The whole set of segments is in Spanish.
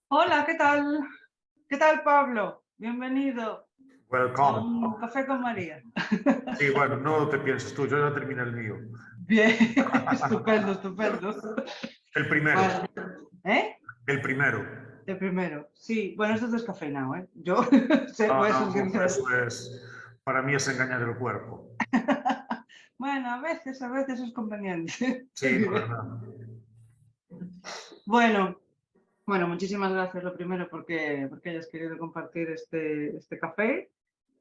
Hola, ¿qué tal? ¿Qué tal, Pablo? Bienvenido a Welcome. un café con María. Sí, bueno, no te pienses tú, yo ya terminé el mío. Bien, estupendo, estupendo. El primero, Vale. ¿Eh? el primero. El primero. Sí, bueno, esto es descafeinado, ¿eh? Yo No, voy a ser no, sincera. para mí es engañar el cuerpo. Bueno, a veces es conveniente, te Sí, la diré. verdad. Bueno, bueno, muchísimas gracias lo primero porque hayas querido compartir este café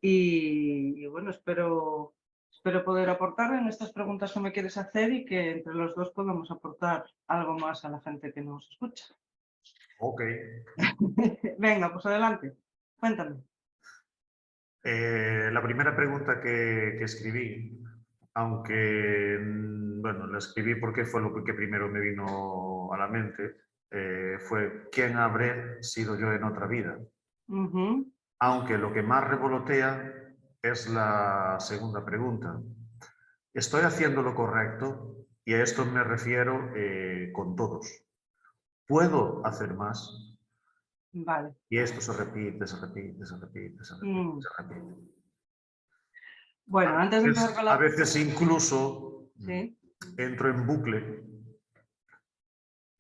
y bueno, espero poder aportar en estas preguntas que me quieres hacer y que entre los dos podamos aportar algo más a la gente que nos escucha. Ok. Venga, pues adelante, cuéntame. La primera pregunta que escribí, aunque, bueno, la escribí porque fue lo que primero me vino a la mente, fue ¿quién habré sido yo en otra vida? Ujú. Aunque lo que más revolotea es la segunda pregunta. ¿Estoy haciendo lo correcto? Y a esto me refiero con todos. ¿Puedo hacer más? Vale. Y esto se repite, se repite, se repite, se repite, Mm. se repite. Bueno, antes de empezar con A la... veces incluso Sí. entro en bucle.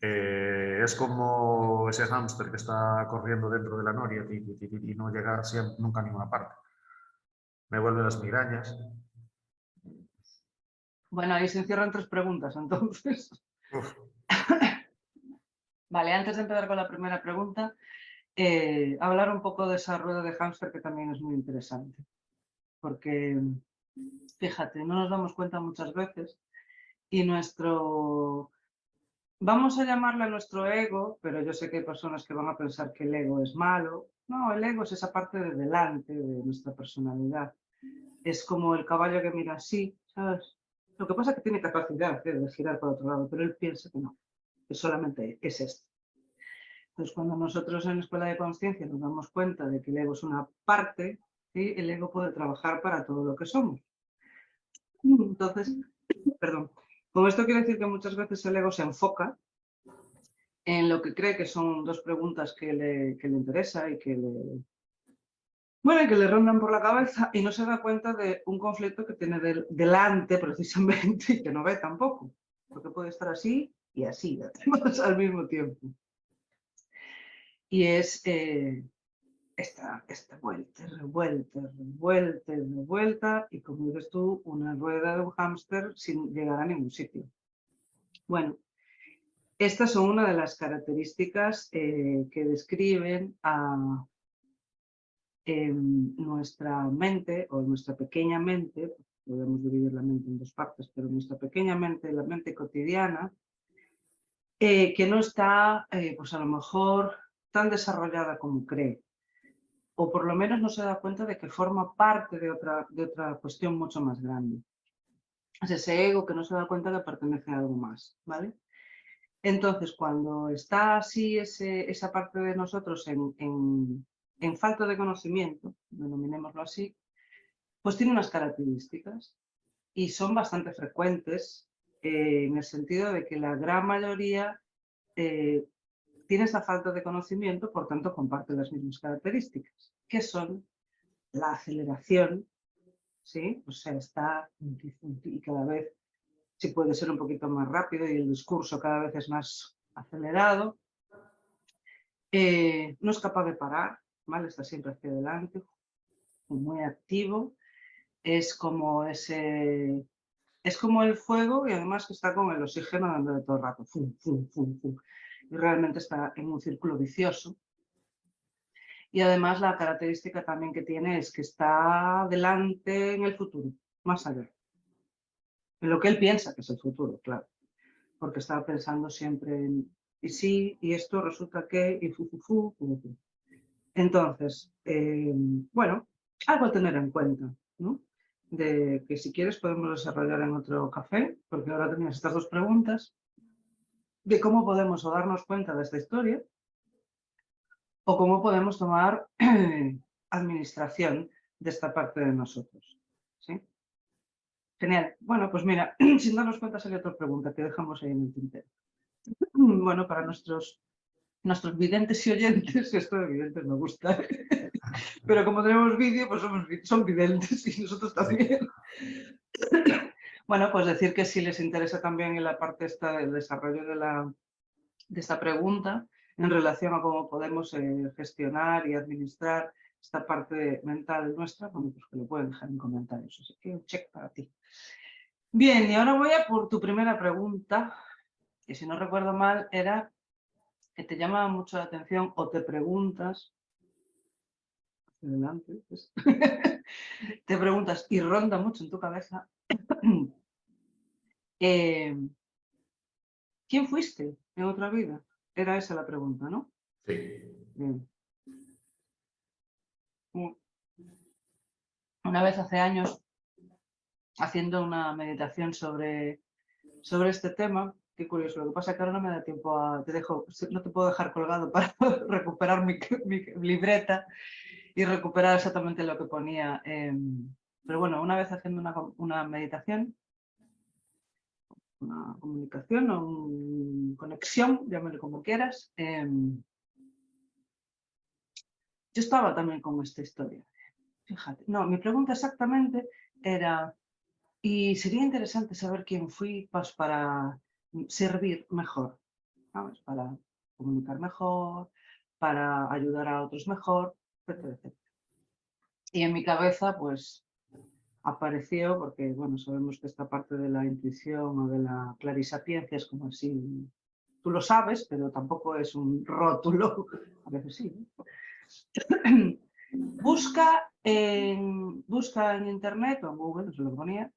Es como ese hámster que está corriendo dentro de la noria y no llega nunca a ninguna parte. Me vuelven las migrañas. Bueno, ahí se encierran tres preguntas, entonces. Uf, Vale, antes de empezar con la primera pregunta, hablar un poco de esa rueda de hámster que también es muy interesante, porque fíjate, no nos damos cuenta muchas veces y vamos a llamarle a nuestro ego, pero yo sé que hay personas que van a pensar que el ego es malo. No, el ego es esa parte de delante de nuestra personalidad. Es como el caballo que mira así, ¿sabes? Lo que pasa es que tiene capacidad de girar por otro lado, pero él piensa que no, que solamente es esto. Entonces, cuando nosotros en la escuela de conciencia nos damos cuenta de que el ego es una parte, ¿sí? El ego puede trabajar para todo lo que somos. Entonces, perdón, con esto quiero decir que muchas veces el ego se enfoca en lo que cree que son dos preguntas que le interesa y bueno, y que le rondan por la cabeza y no se da cuenta de un conflicto que tiene delante precisamente y que no ve tampoco, porque puede estar así y así, al mismo tiempo. Y es esta vuelta, revuelta, revuelta, revuelta, y como dices tú, una rueda de un hámster sin llegar a ningún sitio. Bueno, estas son una de las características que describen a nuestra mente o nuestra pequeña mente, podemos dividir la mente en dos partes, pero nuestra pequeña mente, la mente cotidiana, que no está, pues a lo mejor, tan desarrollada como cree. O por lo menos no se da cuenta de que forma parte de otra cuestión mucho más grande. Es ese ego que no se da cuenta que pertenece a algo más, ¿vale? Entonces, cuando está así esa parte de nosotros en falta de conocimiento, denominémoslo así, pues tiene unas características y son bastante frecuentes en el sentido de que la gran mayoría eh, tiene esa falta de conocimiento, por tanto comparte las mismas características, que son la aceleración, ¿sí? O sea, está y cada vez sí puede ser un poquito más rápido y el discurso cada vez es más acelerado. No es capaz de parar, ¿vale? Está siempre hacia adelante, muy activo. Es como es como el fuego y además que está con el oxígeno dando de todo el rato. Fum, fum, fum, fum. Y realmente está en un círculo vicioso. Y además la característica también que tiene es que está delante en el futuro, más allá. En lo que él piensa que es el futuro, claro. Porque está pensando siempre en y sí, y esto resulta que, y fu. Entonces, bueno, algo a tener en cuenta, ¿no? De que si quieres podemos desarrollar en otro café, porque ahora tenías estas dos preguntas, de cómo podemos o darnos cuenta de esta historia o cómo podemos tomar administración de esta parte de nosotros. ¿Sí? Genial. Bueno, pues mira, sin darnos cuenta sería otra pregunta que dejamos ahí en el tintero. Bueno, para nuestros nuestros videntes y oyentes, esto de videntes me gusta, pero como tenemos vídeo, pues son videntes y nosotros también. Bueno, pues decir que si les interesa también en la parte esta del desarrollo de esta pregunta en relación a cómo podemos gestionar y administrar esta parte mental nuestra, bueno, pues que lo pueden dejar en comentarios. Así que un check para ti. Bien, y ahora voy a por tu primera pregunta, que si no recuerdo mal era que te llama mucho la atención o te preguntas, adelante, pues, te preguntas y ronda mucho en tu cabeza, ¿quién fuiste en otra vida? Era esa la pregunta, ¿no? Sí. Bien. Una vez hace años, haciendo una meditación sobre este tema, qué curioso, lo que pasa es que ahora no me da tiempo no te puedo dejar colgado para recuperar mi libreta y recuperar exactamente lo que ponía. Pero bueno, una vez haciendo una meditación, una comunicación o una conexión, llámalo como quieras, yo estaba también con esta historia. Fíjate, no, mi pregunta exactamente era, y sería interesante saber quién fui pues, para servir mejor, ¿sabes? Para comunicar mejor, para ayudar a otros mejor, etcétera, etcétera. Y en mi cabeza, pues, apareció, porque, bueno, sabemos que esta parte de la intuición o de la clarisapiencia es como así, tú lo sabes, pero tampoco es un rótulo, a veces sí, ¿no? Busca en internet o en Google, se lo ponía,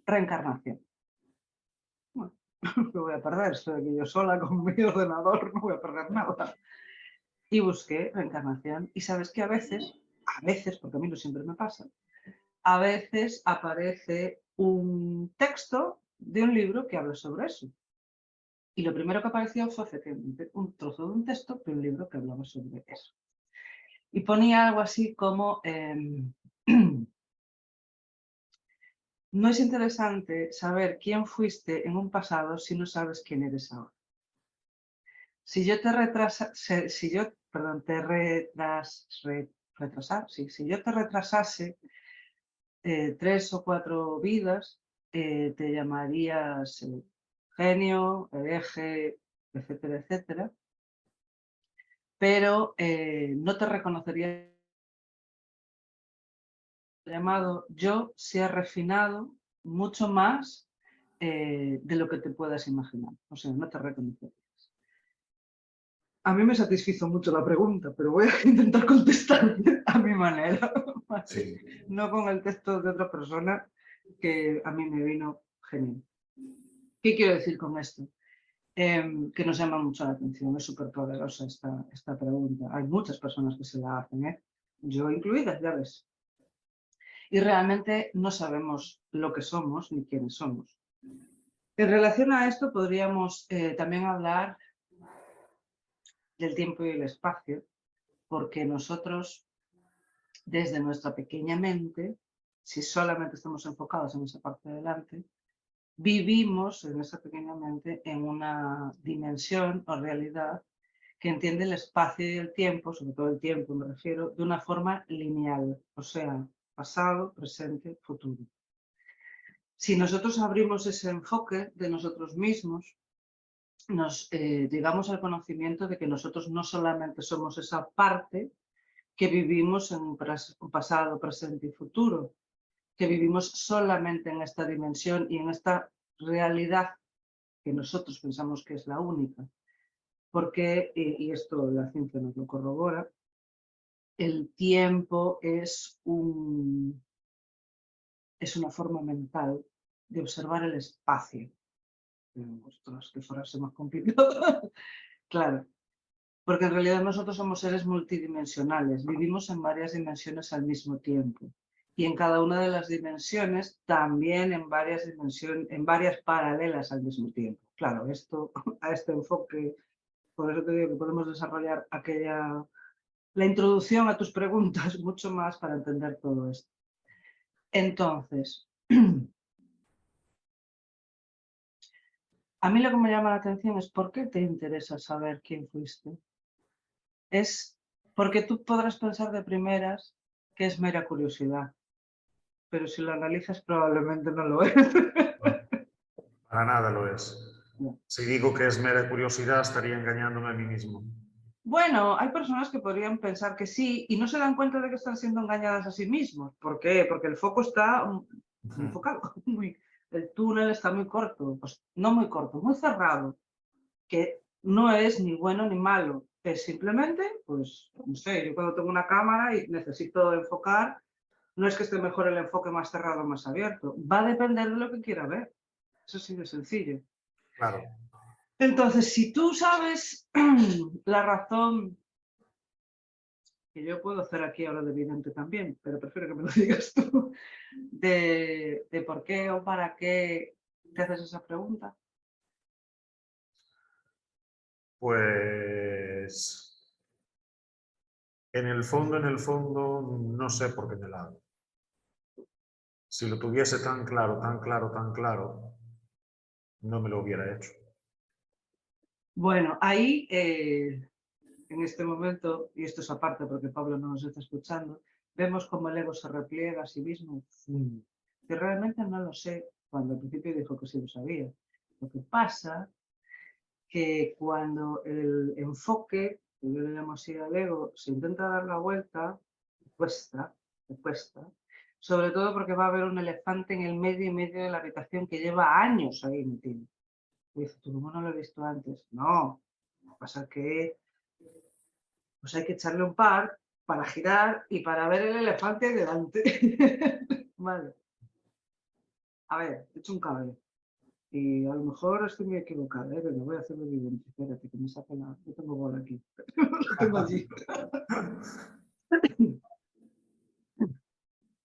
reencarnación. Bueno, me voy a perder, estoy aquí yo sola con mi ordenador, no voy a perder nada. Y busqué reencarnación y sabes que a veces, porque a mí no siempre me pasa, a veces aparece un texto de un libro que habla sobre eso. Y lo primero que apareció fue efectivamente un trozo de un texto de un libro que hablaba sobre eso. Y ponía algo así como, no es interesante saber quién fuiste en un pasado si no sabes quién eres ahora. Si yo te retrasase 3 o 4 vidas, te llamarías genio, hereje, etcétera, etcétera, pero no te reconocería llamado yo se ha refinado mucho más de lo que te puedas imaginar. O sea, no te reconocerías. A mí me satisfizo mucho la pregunta, pero voy a intentar contestar a mi manera, ¿vale? Sí. No con el texto de otra persona que a mí me vino genial. ¿Qué quiero decir con esto? Que nos llama mucho la atención, es súper poderosa esta pregunta. Hay muchas personas que se la hacen, yo incluida, ya ves. Y realmente no sabemos lo que somos ni quiénes somos. En relación a esto podríamos también hablar del tiempo y el espacio, porque nosotros, desde nuestra pequeña mente, si solamente estamos enfocados en esa parte de delante, vivimos en esa pequeña mente en una dimensión o realidad que entiende el espacio y el tiempo, sobre todo el tiempo me refiero, de una forma lineal, o sea, pasado, presente, futuro. Si nosotros abrimos ese enfoque de nosotros mismos, nos llegamos al conocimiento de que nosotros no solamente somos esa parte que vivimos en un pasado, presente y futuro, que vivimos solamente en esta dimensión y en esta realidad que nosotros pensamos que es la única, porque, y esto la ciencia nos lo corrobora, el tiempo es una forma mental de observar el espacio. Ostras, qué frase más complicada. Claro, porque en realidad nosotros somos seres multidimensionales, vivimos en varias dimensiones al mismo tiempo. Y en cada una de las dimensiones también en varias paralelas al mismo tiempo. Claro, a este enfoque, por eso te digo que podemos desarrollar la introducción a tus preguntas mucho más para entender todo esto. Entonces, A mí lo que me llama la atención es por qué te interesa saber quién fuiste. Es porque tú podrás pensar de primeras que es mera curiosidad, pero si lo analizas probablemente no lo es. Para nada lo es. No. Si digo que es mera curiosidad, estaría engañándome a mí mismo. Bueno, hay personas que podrían pensar que sí y no se dan cuenta de que están siendo engañadas a sí mismos. ¿Por qué? Porque el foco está muy enfocado, el túnel está muy corto, pues no muy corto, muy cerrado, que no es ni bueno ni malo, es simplemente, pues, no sé, yo cuando tengo una cámara y necesito enfocar, no es que esté mejor el enfoque más cerrado o más abierto, va a depender de lo que quiera ver, eso sí de sencillo. Claro. Entonces, si tú sabes la razón, que yo puedo hacer aquí ahora de evidente también, pero prefiero que me lo digas tú, de por qué o para qué te haces esa pregunta. Pues en el fondo, no sé por qué me la hago. Si lo tuviese tan claro, tan claro, tan claro, no me lo hubiera hecho. Bueno, ahí en este momento, y esto es aparte porque Pablo no nos está escuchando, vemos cómo el ego se repliega a sí mismo. Que realmente no lo sé, cuando al principio dijo que sí lo sabía. Lo que pasa que cuando el enfoque, que yo le llamo así al ego, se intenta dar la vuelta, le cuesta, sobre todo porque va a haber un elefante en el medio de la habitación que lleva años ahí metido. Y dice, ¿tú cómo no lo he visto antes? No, lo que pasa es que pues hay que echarle un par para girar y para ver el elefante delante. Vale. A ver, he hecho un cable. Y a lo mejor estoy muy equivocada, ¿eh? Pero voy a hacerlo evidente. Espérate, que me saque la... Yo tengo bola aquí. Lo tengo allí.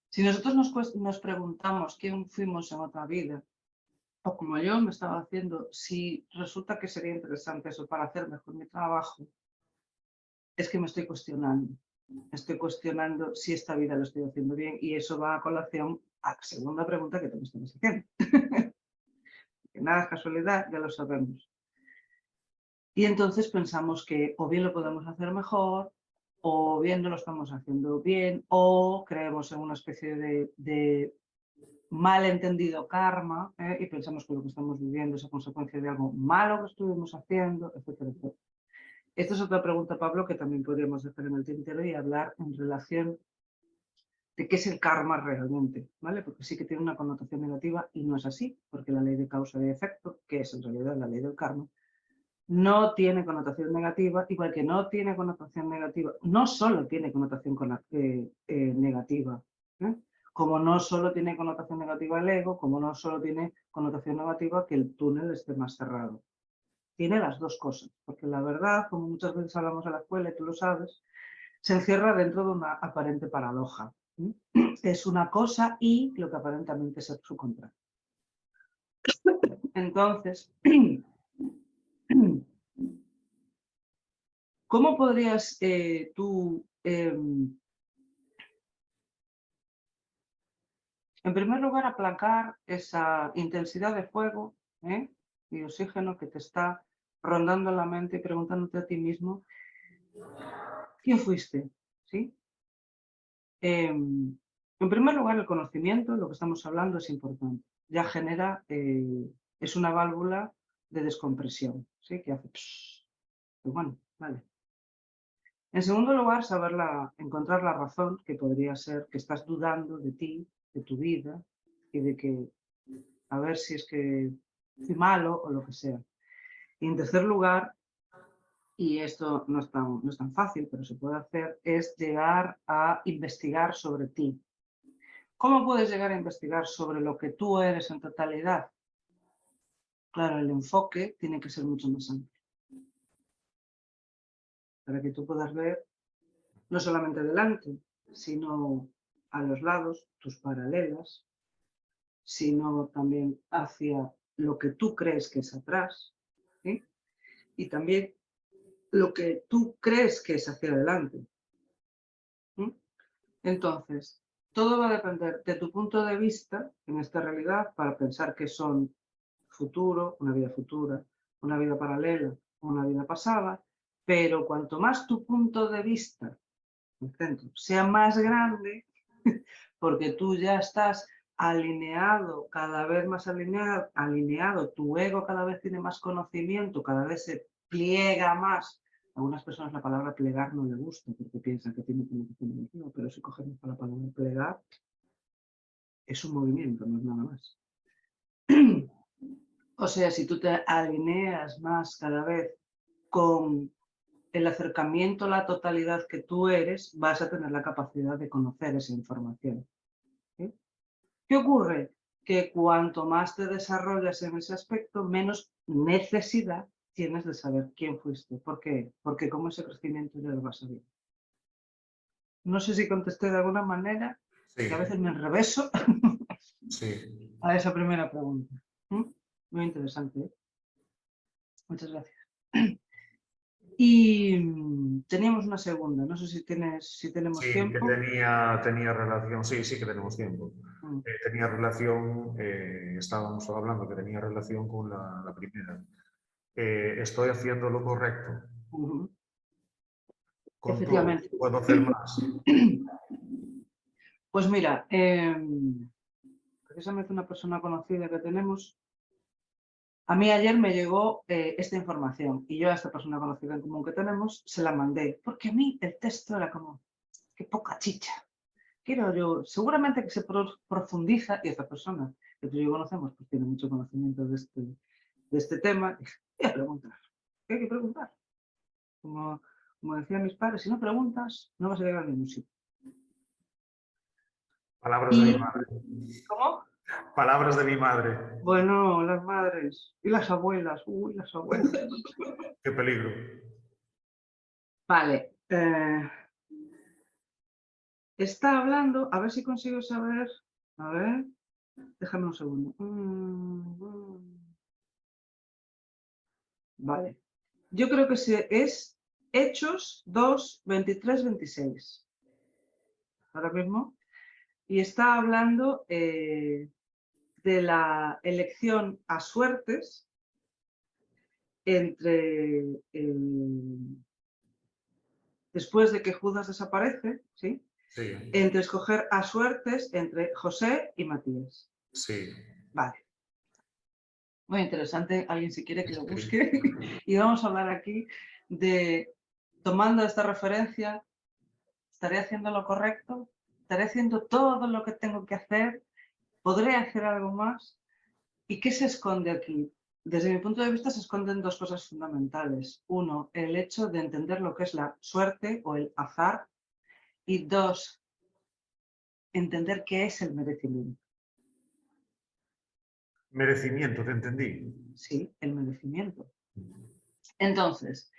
Si nosotros nos preguntamos quién fuimos en otra vida, o como yo me estaba haciendo, si resulta que sería interesante eso para hacer mejor mi trabajo, es que me estoy cuestionando. Estoy cuestionando si esta vida lo estoy haciendo bien y eso va a colación a la segunda pregunta que tú me estás haciendo. Que nada es casualidad, ya lo sabemos. Y entonces pensamos que o bien lo podemos hacer mejor, o bien no lo estamos haciendo bien, o creemos en una especie de malentendido karma, y pensamos que lo que estamos viviendo es a consecuencia de algo malo que estuvimos haciendo, etcétera, etcétera. Esta es otra pregunta, Pablo, que también podríamos dejar en el tintero y hablar en relación de qué es el karma realmente, ¿vale? Porque sí que tiene una connotación negativa y no es así, porque la ley de causa y efecto, que es en realidad la ley del karma, no tiene connotación negativa, igual que no tiene connotación negativa, no solo tiene connotación negativa, ¿eh? Como no solo tiene connotación negativa el ego, como no solo tiene connotación negativa que el túnel esté más cerrado. Tiene las dos cosas, porque la verdad, como muchas veces hablamos en la escuela y tú lo sabes, se encierra dentro de una aparente paradoja. Es una cosa y lo que aparentemente es su contrario. Entonces, ¿cómo podrías tú, en primer lugar, aplacar esa intensidad de fuego y oxígeno que te está rondando la mente y preguntándote a ti mismo, ¿quién fuiste? ¿Sí? En primer lugar, el conocimiento, lo que estamos hablando, es importante. Ya genera, es una válvula de descompresión, ¿sí? Que hace... Psh, pues bueno, vale. En segundo lugar, encontrar la razón, que podría ser que estás dudando de ti, de tu vida, y de que a ver si es que fui malo o lo que sea. Y en tercer lugar, y esto no es tan fácil, pero se puede hacer, es llegar a investigar sobre ti. ¿Cómo puedes llegar a investigar sobre lo que tú eres en totalidad? Claro, el enfoque tiene que ser mucho más amplio, para que tú puedas ver no solamente delante, sino a los lados, tus paralelas, sino también hacia lo que tú crees que es atrás, ¿sí? Y también lo que tú crees que es hacia adelante. ¿Sí? Entonces, todo va a depender de tu punto de vista en esta realidad para pensar que son futuro, una vida futura, una vida paralela, una vida pasada, pero cuanto más tu punto de vista, el centro, sea más grande, porque tú ya estás alineado, cada vez más alineado, tu ego cada vez tiene más conocimiento, cada vez se pliega más. A algunas personas la palabra plegar no le gusta porque piensan que tiene connotación negativa, pero si cogemos la palabra plegar, es un movimiento, no es nada más. O sea, si tú te alineas más cada vez con el acercamiento a la totalidad que tú eres, vas a tener la capacidad de conocer esa información. ¿Sí? ¿Qué ocurre? Que cuanto más te desarrollas en ese aspecto, menos necesidad tienes de saber quién fuiste. ¿Por qué? Porque como ese crecimiento ya lo vas a ver. No sé si contesté de alguna manera, Sí, que a veces me enreveso sí. a esa primera pregunta. Muy interesante, ¿eh? Muchas gracias. Y teníamos una segunda, no sé si tenemos Sí, que tiempo. tenía relación, sí que tenemos tiempo. Tenía relación, estábamos hablando que tenía relación con la primera. Estoy haciendo lo correcto. Con todo, Efectivamente. puedo hacer más. Pues mira, precisamente una persona conocida que tenemos, a mí ayer me llegó esta información y yo a esta persona conocida en común que tenemos se la mandé, porque a mí el texto era como, qué poca chicha. Quiero yo, seguramente que se profundiza, y esta persona que tú y yo conocemos, pues tiene mucho conocimiento de este tema, y a preguntar. ¿Qué hay que preguntar? Como decían mis padres, si no preguntas, no vas a llegar a ningún sitio. Palabras de mi Y, madre. ¿cómo? Palabras de mi madre. Bueno, las madres y las abuelas. Uy, las abuelas. Qué peligro. Vale. Está hablando, a ver si consigo saber. A ver, déjame un segundo. Vale. Yo creo que es Hechos 2, 23, 26. Ahora mismo. Y está hablando de la elección a suertes entre después de que Judas desaparece, ¿sí? Sí, Entre escoger a suertes entre José y Matías. sí. Vale. Muy interesante, alguien si quiere que lo Sí. busque. Y vamos a hablar aquí de, tomando esta referencia, ¿estaré haciendo lo correcto? ¿Estaré haciendo todo lo que tengo que hacer? ¿Podré hacer algo más? ¿Y qué se esconde aquí? Desde mi punto de vista se esconden dos cosas fundamentales. Uno, el hecho de entender lo que es la suerte o el azar. Y dos, entender qué es el merecimiento. Merecimiento, te entendí. Sí, el merecimiento. Entonces,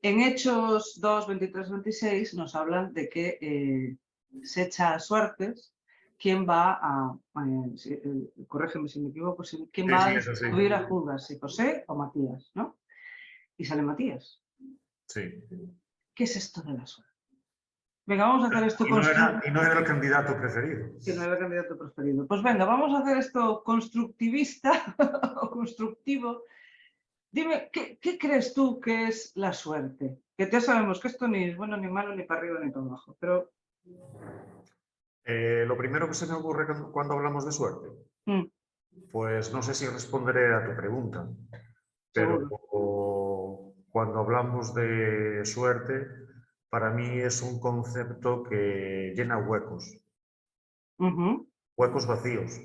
en Hechos 2, 23, 26 nos hablan de que se echa a suertes quién va corrígeme si me equivoco, quién Sí, va sí, a es así. destituir a Judas, si José o Matías, ¿no? Y sale Matías. Sí. ¿Qué es esto de la suerte? Venga, vamos a hacer esto Y no era el candidato preferido. que no era el candidato preferido. Pues venga, vamos a hacer esto constructivista o constructivo. Dime, ¿qué crees tú que es la suerte? Que ya sabemos que esto ni es bueno ni malo, ni para arriba ni para abajo, pero... Lo primero que se me ocurre cuando hablamos de suerte, pues no sé si responderé a tu pregunta, pero Seguro. cuando hablamos de suerte, para mí es un concepto que llena huecos, huecos vacíos.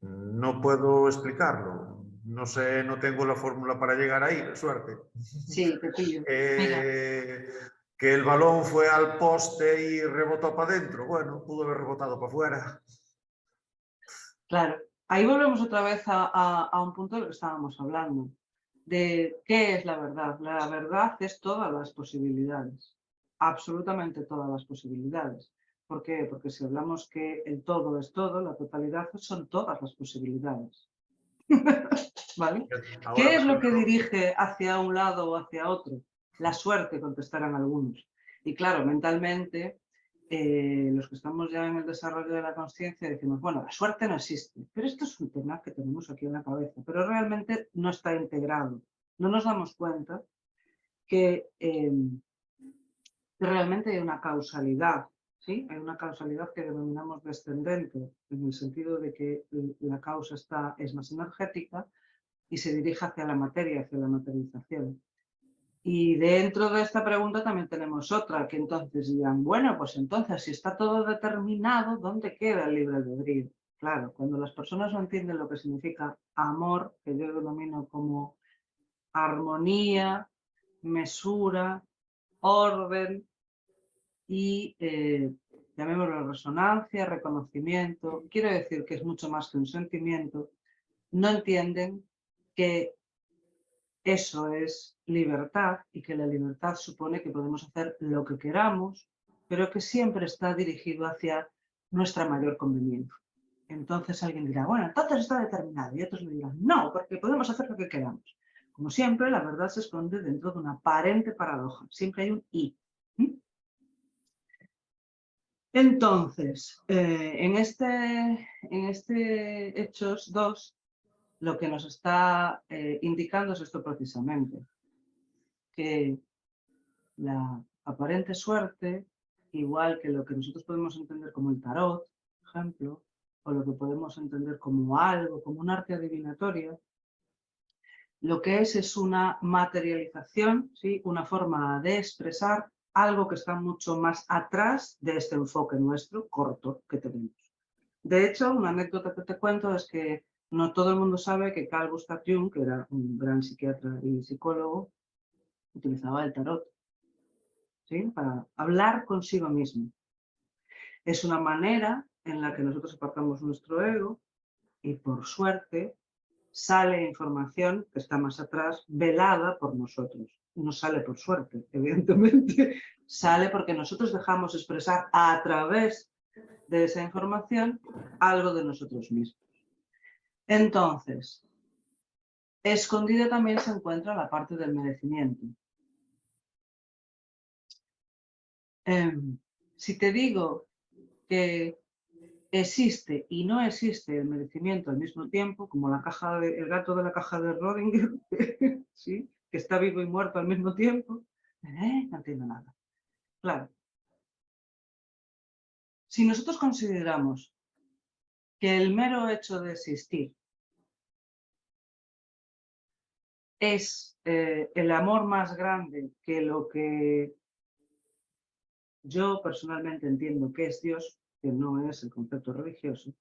No puedo explicarlo. No sé, no tengo la fórmula para llegar ahí, de suerte. Sí, te pillo. Mira. Que el balón fue al poste y rebotó para adentro. Bueno, pudo haber rebotado para afuera. Claro, ahí volvemos otra vez a un punto de lo que estábamos hablando, de qué es la verdad. La verdad es todas las posibilidades, absolutamente todas las posibilidades. ¿Por qué? Porque si hablamos que el todo es todo, la totalidad son todas las posibilidades. ¿Vale? ¿Qué Ahora, es lo que dirige hacia un lado o hacia otro? La suerte, contestarán algunos. Y claro, mentalmente los que estamos ya en el desarrollo de la consciencia decimos, bueno, la suerte no existe, pero esto es un tema que tenemos aquí en la cabeza, pero realmente no está integrado. No nos damos cuenta que realmente hay una causalidad, ¿sí? Hay una causalidad que denominamos descendente, en el sentido de que la causa es más energética y se dirige hacia la materia, hacia la materialización. Y dentro de esta pregunta también tenemos otra, que entonces dirán, bueno, pues entonces si está todo determinado, ¿dónde queda el libre albedrío? Claro, cuando las personas no entienden lo que significa amor, que yo denomino como armonía, mesura, orden y, llamémoslo resonancia, reconocimiento, quiero decir que es mucho más que un sentimiento, no entienden que eso es libertad y que la libertad supone que podemos hacer lo que queramos, pero que siempre está dirigido hacia nuestra mayor conveniencia. Entonces alguien dirá, bueno, entonces está determinado, y otros me dirán, no, porque podemos hacer lo que queramos. Como siempre, la verdad se esconde dentro de una aparente paradoja. Siempre hay un y. Entonces, en este Hechos 2, lo que nos está indicando es esto precisamente, que la aparente suerte, igual que lo que nosotros podemos entender como el tarot, por ejemplo, o lo que podemos entender como algo, como un arte adivinatorio, lo que es una materialización, ¿sí? Una forma de expresar algo que está mucho más atrás de este enfoque nuestro, corto, que tenemos. De hecho, una anécdota que te cuento es que no todo el mundo sabe que Carl Gustav Jung, que era un gran psiquiatra y psicólogo, utilizaba el tarot, ¿sí? Para hablar consigo mismo. Es una manera en la que nosotros apartamos nuestro ego y, por suerte, sale información que está más atrás, velada por nosotros. No sale por suerte, evidentemente, sale porque nosotros dejamos expresar a través de esa información algo de nosotros mismos. Entonces, escondida también se encuentra la parte del merecimiento. Si te digo que existe y no existe el merecimiento al mismo tiempo, como el gato de la caja de Schrödinger, ¿sí? Que está vivo y muerto al mismo tiempo, no entiendo nada. Claro. Si nosotros consideramos que el mero hecho de existir es el amor más grande que lo que yo personalmente entiendo que es Dios, que no es el concepto religioso,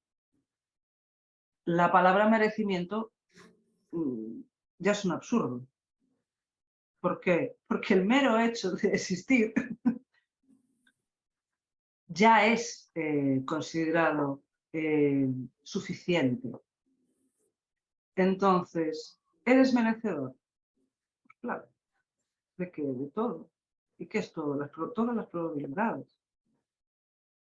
la palabra merecimiento ya es un absurdo. ¿Por qué? Porque el mero hecho de existir ya es considerado suficiente. Entonces, ¿eres merecedor? Pues claro, ¿de qué? De todo. ¿Y qué es todo? Todas las probabilidades.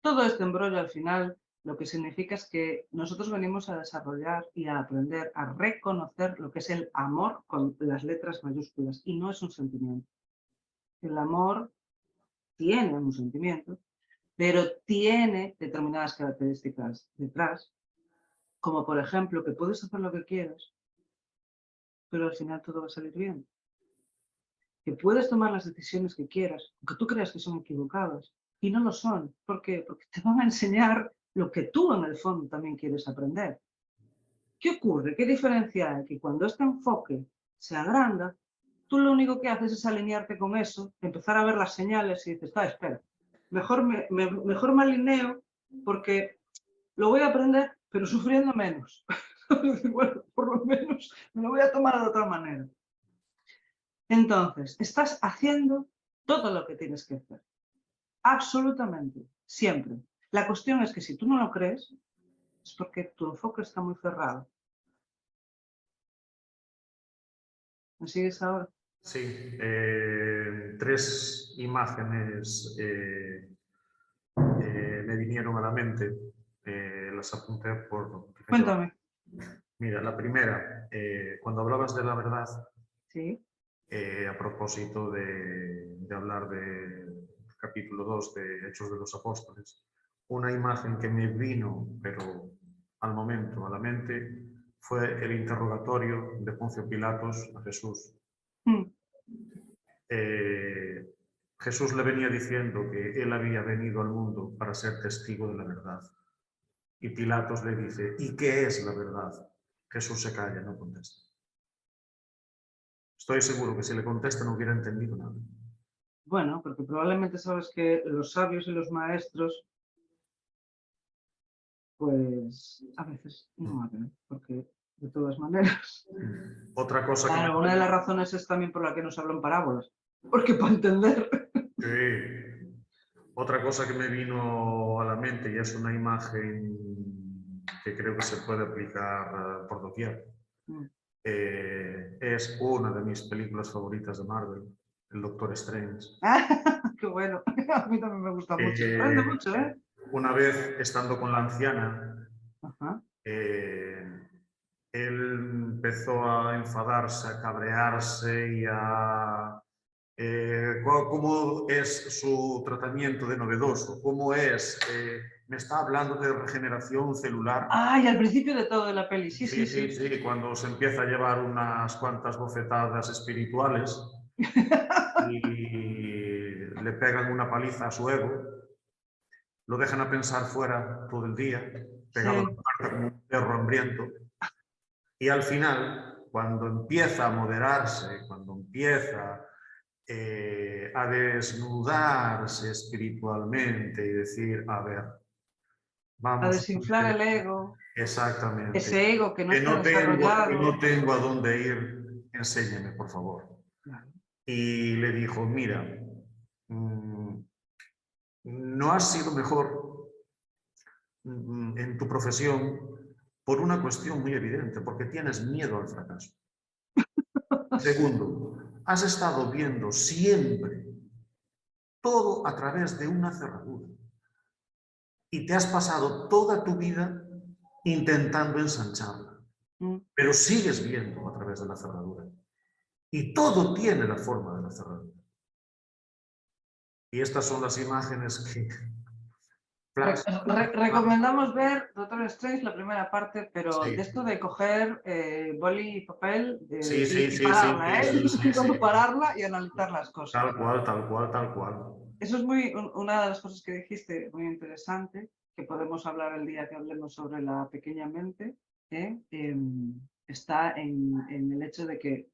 Todo este embrollo al final lo que significa es que nosotros venimos a desarrollar y a aprender a reconocer lo que es el amor con las letras mayúsculas y no es un sentimiento. El amor tiene un sentimiento, pero tiene determinadas características detrás, como por ejemplo que puedes hacer lo que quieras, pero al final todo va a salir bien. Que puedes tomar las decisiones que quieras, aunque tú creas que son equivocadas, y no lo son. ¿Por qué? Porque te van a enseñar lo que tú en el fondo también quieres aprender. ¿Qué ocurre? ¿Qué diferencia hay? Que cuando este enfoque se agranda, tú lo único que haces es alinearte con eso, empezar a ver las señales y dices, espera, mejor me alineo porque lo voy a aprender, pero sufriendo menos. Bueno, por lo menos me lo voy a tomar de otra manera. Entonces, estás haciendo todo lo que tienes que hacer. Absolutamente, siempre. La cuestión es que si tú no lo crees, es porque tu enfoque está muy cerrado. ¿Me sigues ahora? Sí, tres imágenes me vinieron a la mente, las apunté por... Cuéntame. Mira, la primera, cuando hablabas de la verdad, Sí. a propósito de hablar de capítulo 2 de Hechos de los Apóstoles, una imagen que me vino, pero al momento, a la mente, fue el interrogatorio de Poncio Pilatos a Jesús. Jesús le venía diciendo que él había venido al mundo para ser testigo de la verdad. Y Pilatos le dice, ¿y qué es la verdad? Jesús se calla, no contesta. Estoy seguro que si le contesta no hubiera entendido nada. Bueno, porque probablemente sabes que los sabios y los maestros, pues a veces no hablan, porque de todas maneras. Otra cosa que Claro, una de las razones es también por la que nos hablan parábolas, porque para entender. Sí. Otra cosa que me vino a la mente, y es una imagen que creo que se puede aplicar por doquier, es una de mis películas favoritas de Marvel, El Doctor Strange. Qué bueno, a mí también me gusta mucho. Aprende mucho, ¿eh? Una vez estando con la anciana, Ajá. él empezó a enfadarse, a cabrearse y a... ¿cómo es su tratamiento de novedoso? ¿Cómo es? Me está hablando de regeneración celular. Y al principio de todo de la peli, sí, sí, sí. Sí, cuando se empieza a llevar unas cuantas bofetadas espirituales y le pegan una paliza a su ego, lo dejan a pensar fuera todo el día, pegado a la puerta como un perro hambriento, y al final, cuando empieza a moderarse, cuando empieza a desnudarse espiritualmente y decir, a ver, A vamos... desinflar el ego. Exactamente. Ese ego que no está que desarrollado. no tengo a dónde ir, enséñame, por favor. Claro. Y le dijo, mira, no has sido mejor en tu profesión por una cuestión muy evidente, porque tienes miedo al fracaso. Segundo, has estado viendo siempre todo a través de una cerradura y te has pasado toda tu vida intentando ensancharla, pero sigues viendo a través de la cerradura. Y todo tiene la forma de la cerradura. Y estas son las imágenes que... Recomendamos ver Doctor Strange, la primera parte, pero Sí. de esto de coger boli y papel y pararla, pararla y analizar las cosas. Tal cual, tal cual, tal cual. Eso es una de las cosas que dijiste, muy interesante, que podemos hablar el día que hablemos sobre la pequeña mente, está en el hecho de que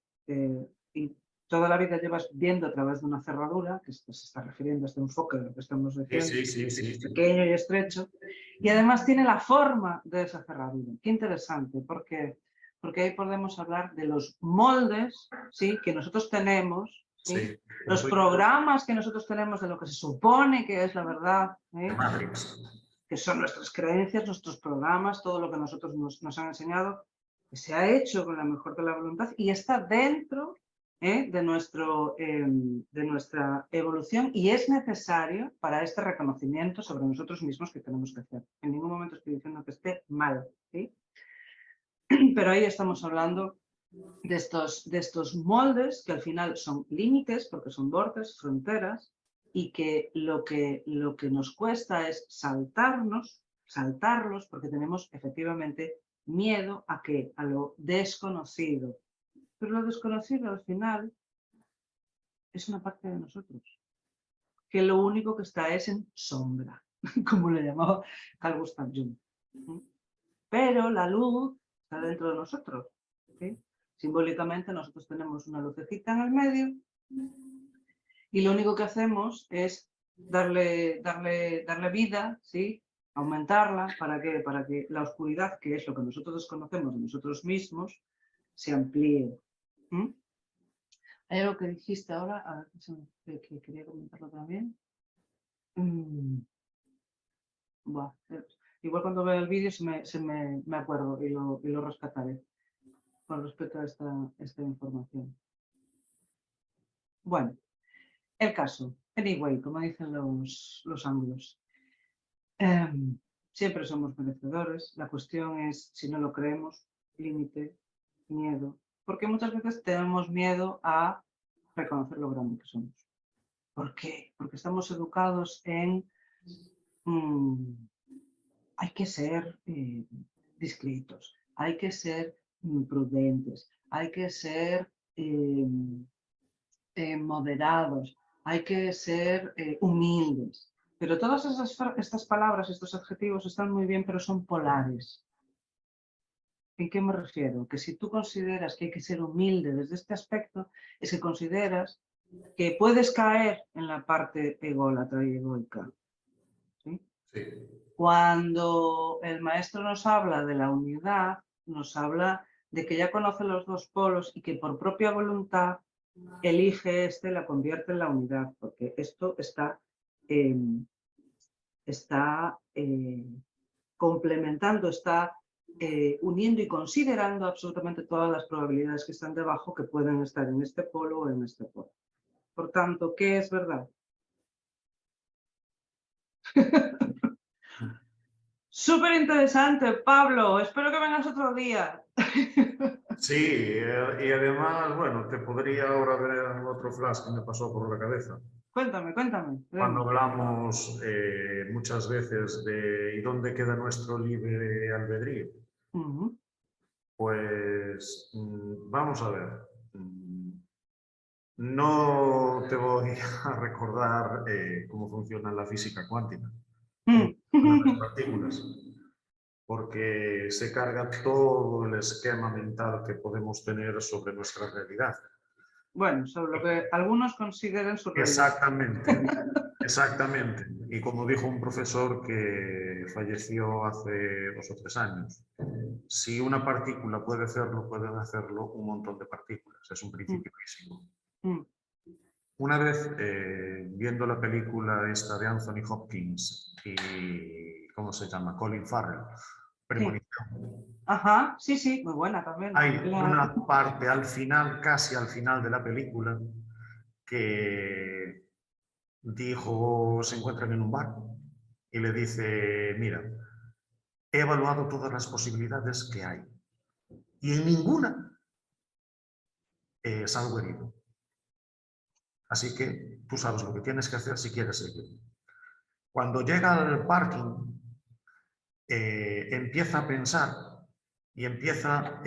toda la vida llevas viendo a través de una cerradura, que se está refiriendo a este enfoque de lo que estamos diciendo, Sí. pequeño y estrecho, y además tiene la forma de esa cerradura. Qué interesante, porque ahí podemos hablar de los moldes, ¿sí?, que nosotros tenemos, ¿sí? Los programas que nosotros tenemos de lo que se supone que es la verdad, que son nuestras creencias, nuestros programas, todo lo que nosotros nos han enseñado, que se ha hecho con la mejor de la voluntad y está dentro de nuestra evolución y es necesario para este reconocimiento sobre nosotros mismos que tenemos que hacer. En ningún momento estoy diciendo que esté mal, ¿sí? Pero ahí estamos hablando de estos moldes que al final son límites, porque son bordes, fronteras, y que lo que nos cuesta es saltarlos, porque tenemos efectivamente miedo a lo desconocido. Pero lo desconocido al final es una parte de nosotros, que lo único que está es en sombra, como le llamaba Carl Gustav Jung. Pero la luz está dentro de nosotros, ¿sí? Simbólicamente nosotros tenemos una lucecita en el medio y lo único que hacemos es darle vida, ¿sí?, aumentarla. ¿Para qué? Para que la oscuridad, que es lo que nosotros desconocemos de nosotros mismos, se amplíe. Hay algo que dijiste ahora, a ver, que quería comentarlo también. Igual cuando vea el vídeo me acuerdo y lo rescataré con respecto a esta información. Bueno, el caso. Anyway, como dicen los anglos. Siempre somos merecedores. La cuestión es si no lo creemos, límite, miedo. Porque muchas veces tenemos miedo a reconocer lo grande que somos. ¿Por qué? Porque estamos educados en hay que ser discretos, hay que ser prudentes, hay que ser moderados, hay que ser humildes. Pero todas estas palabras, estos adjetivos están muy bien, pero son polares. ¿En qué me refiero? Que si tú consideras que hay que ser humilde desde este aspecto, es que consideras que puedes caer en la parte ególatra y egoica. ¿Sí? Sí. Cuando el maestro nos habla de la unidad, nos habla de que ya conoce los dos polos y que por propia voluntad elige este, la convierte en la unidad, porque esto está complementando, está uniendo y considerando absolutamente todas las probabilidades que están debajo que pueden estar en este polo o en este polo. Por tanto, ¿qué es verdad? Súper interesante, Pablo. Espero que vengas otro día. Sí, y además, bueno, te podría ahora ver otro flash que me pasó por la cabeza. Cuéntame, cuéntame. Cuando hablamos muchas veces de ¿y dónde queda nuestro libre albedrío? Pues vamos a ver. No te voy a recordar cómo funciona la física cuántica, cómo funcionan las partículas, porque se carga todo el esquema mental que podemos tener sobre nuestra realidad. Bueno, sobre lo que algunos consideren su realidad. Exactamente, exactamente. Y como dijo un profesor que falleció hace 2 o 3 años, si una partícula puede hacerlo, pueden hacerlo un montón de partículas. Es un principio físico. Una vez, viendo la película esta de Anthony Hopkins y, ¿cómo se llama? Colin Farrell, Premonición. Ajá, sí, sí, muy buena también. Hay una parte al final, casi al final de la película, que dijo, se encuentran en un bar y le dice, mira, he evaluado todas las posibilidades que hay y en ninguna salgo herido. Así que tú sabes lo que tienes que hacer si quieres seguir. Cuando llega al parking, empieza a pensar y empieza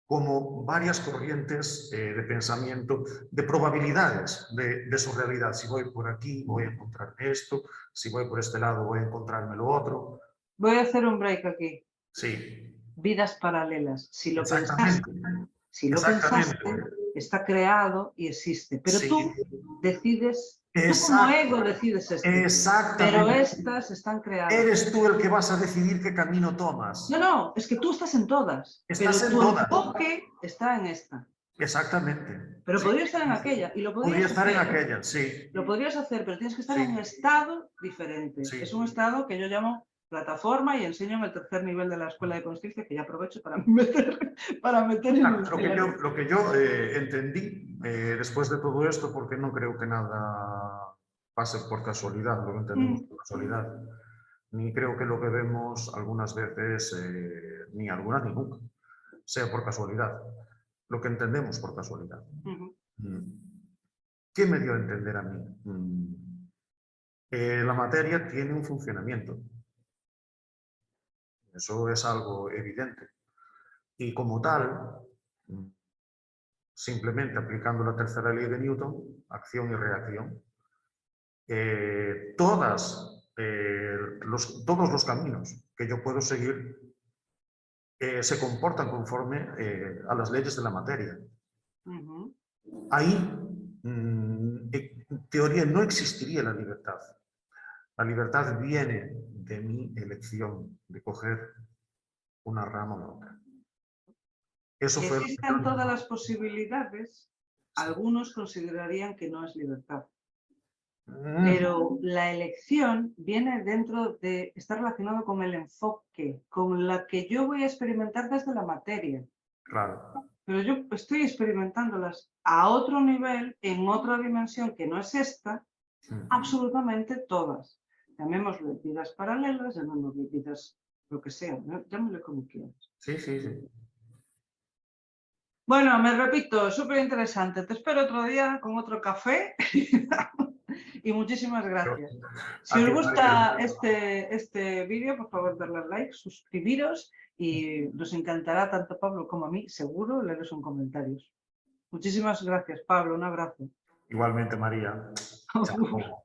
como varias corrientes de pensamiento, de probabilidades de su realidad. Si voy por aquí, voy a encontrarme esto. Si voy por este lado, voy a encontrarme lo otro. Voy a hacer un break aquí. Sí. Vidas paralelas. Si lo Exactamente. pensaste, está creado y existe. Pero Sí. tú decides, tú como ego decides esto. Exactamente. Pero estas están creadas. Eres tú el que vas a decidir qué camino tomas. No, no, es que tú estás en todas. Estás pero en tu todas. enfoque está en esta. Exactamente. Pero Sí. podría estar en aquella. Y lo Podría podrías estar hacer. en aquella, sí. Lo podrías hacer, pero tienes que estar Sí. en un estado diferente. Sí. Es un estado que yo llamo plataforma y enseño en el tercer nivel de la escuela de conciencia, que ya aprovecho para meter Lo que yo entendí después de todo esto, porque no creo que nada pase por casualidad, lo que entendemos por casualidad, ni creo que lo que vemos algunas veces, ni algunas ni nunca, sea por casualidad, lo que entendemos por casualidad. ¿Qué me dio a entender a mí? La materia tiene un funcionamiento. Eso es algo evidente. Y como tal, simplemente aplicando la tercera ley de Newton, acción y reacción, todos los caminos que yo puedo seguir se comportan conforme a las leyes de la materia. Ahí, en teoría, no existiría la libertad. La libertad viene de mi elección de coger una rama o otra. Eso que fue existan todas las posibilidades, algunos considerarían que no es libertad. Pero la elección viene dentro de, está relacionado con el enfoque, con la que yo voy a experimentar desde la materia. Claro. Pero yo estoy experimentándolas a otro nivel, en otra dimensión que no es esta, absolutamente todas. Llamémosle vidas paralelas, llamémosle vidas lo que sea, llámale como quieras. Sí, sí, sí. Bueno, me repito, súper interesante. Te espero otro día con otro café y muchísimas gracias. Si A os ti, gusta María. este vídeo, por favor, darle al like, suscribiros y nos encantará tanto a Pablo como a mí, seguro, leeros en comentarios. Muchísimas gracias, Pablo. Un abrazo. Igualmente, María. Chao.